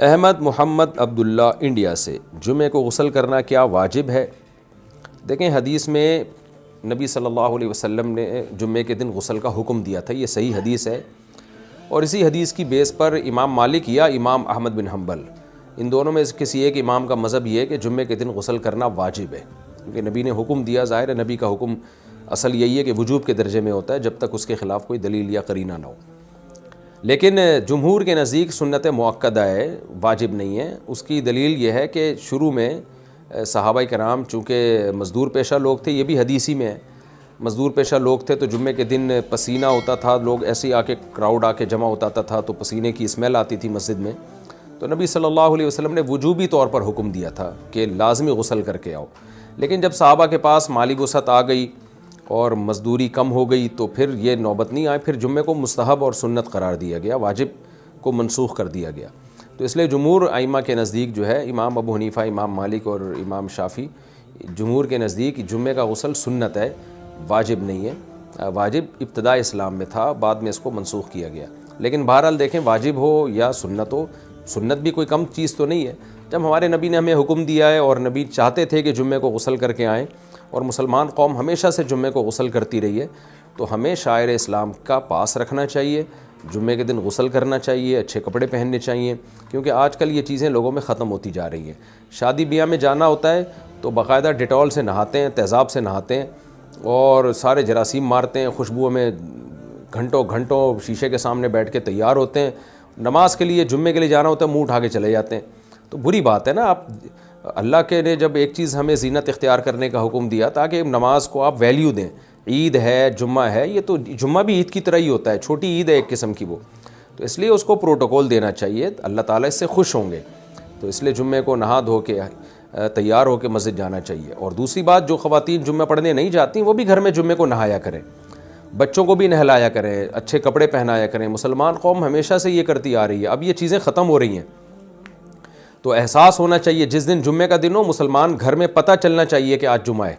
احمد محمد عبداللہ India سے، جمعے کو غسل کرنا کیا واجب ہے؟ دیکھیں حدیث میں نبی صلی اللہ علیہ وسلم نے جمعے کے دن غسل کا حکم دیا تھا، یہ صحیح حدیث ہے، اور اسی حدیث کی بیس پر امام مالک یا امام احمد بن حنبل ان دونوں میں کسی ایک امام کا مذہب یہ ہے کہ جمعے کے دن غسل کرنا واجب ہے، کیونکہ نبی نے حکم دیا۔ ظاہر ہے نبی کا حکم اصل یہی ہے کہ وجوب کے درجے میں ہوتا ہے جب تک اس کے خلاف کوئی دلیل یا قرینہ نہ ہو، لیکن جمہور کے نزدیک سنت مؤکدہ ہے، واجب نہیں ہے۔ اس کی دلیل یہ ہے کہ شروع میں صحابہ کرام چونکہ مزدور پیشہ لوگ تھے، یہ بھی حدیثی میں ہے، مزدور پیشہ لوگ تھے تو جمعے کے دن پسینہ ہوتا تھا، لوگ ایسے ہی کراؤڈ آ کے جمع ہوتا تھا تو پسینے کی اسمیل آتی تھی مسجد میں، تو نبی صلی اللہ علیہ وسلم نے وجوبی طور پر حکم دیا تھا کہ لازمی غسل کر کے آؤ۔ لیکن جب صحابہ کے پاس مالی وسعت آ گئی اور مزدوری کم ہو گئی تو پھر یہ نوبت نہیں آئی، پھر جمعے کو مستحب اور سنت قرار دیا گیا، واجب کو منسوخ کر دیا گیا۔ تو اس لیے جمہور ائمہ کے نزدیک جو ہے، امام ابو حنیفہ، امام مالک اور امام شافعی، جمہور کے نزدیک جمعے کا غسل سنت ہے، واجب نہیں ہے۔ واجب ابتداء اسلام میں تھا، بعد میں اس کو منسوخ کیا گیا۔ لیکن بہرحال دیکھیں واجب ہو یا سنت ہو، سنت بھی کوئی کم چیز تو نہیں ہے۔ جب ہمارے نبی نے ہمیں حکم دیا ہے اور نبی چاہتے تھے کہ جمعے کو غسل کر کے آئیں، اور مسلمان قوم ہمیشہ سے جمعے کو غسل کرتی رہی ہے، تو ہمیں شاعر اسلام کا پاس رکھنا چاہیے، جمعے کے دن غسل کرنا چاہیے، اچھے کپڑے پہننے چاہیے، کیونکہ آج کل یہ چیزیں لوگوں میں ختم ہوتی جا رہی ہیں۔ شادی بیاہ میں جانا ہوتا ہے تو باقاعدہ ڈیٹول سے نہاتے ہیں، تیزاب سے نہاتے ہیں، اور سارے جراثیم مارتے ہیں، خوشبوؤں میں گھنٹوں گھنٹوں شیشے کے سامنے بیٹھ کے تیار ہوتے ہیں۔ نماز کے لیے، جمعے کے لیے جانا ہوتا ہے، منہ اٹھا کے چلے جاتے ہیں، تو بری بات ہے نا۔ آپ اللہ کے نے جب ایک چیز ہمیں زینت اختیار کرنے کا حکم دیا تاکہ نماز کو آپ ویلیو دیں، عید ہے، جمعہ ہے، یہ تو جمعہ بھی عید کی طرح ہی ہوتا ہے، چھوٹی عید ہے ایک قسم کی وہ، تو اس لیے اس کو پروٹوکول دینا چاہیے، اللہ تعالیٰ اس سے خوش ہوں گے، تو اس لیے جمعے کو نہا دھو کے تیار ہو کے مسجد جانا چاہیے۔ اور دوسری بات، جو خواتین جمعہ پڑھنے نہیں جاتی وہ بھی گھر میں جمعے کو نہایا کریں، بچوں کو بھی نہلایا کریں، اچھے کپڑے پہنایا کریں۔ مسلمان قوم ہمیشہ سے یہ کرتی آ رہی ہے، اب یہ چیزیں ختم ہو رہی ہیں، تو احساس ہونا چاہیے جس دن جمعے کا دن ہو، مسلمان گھر میں پتہ چلنا چاہیے کہ آج جمعہ ہے۔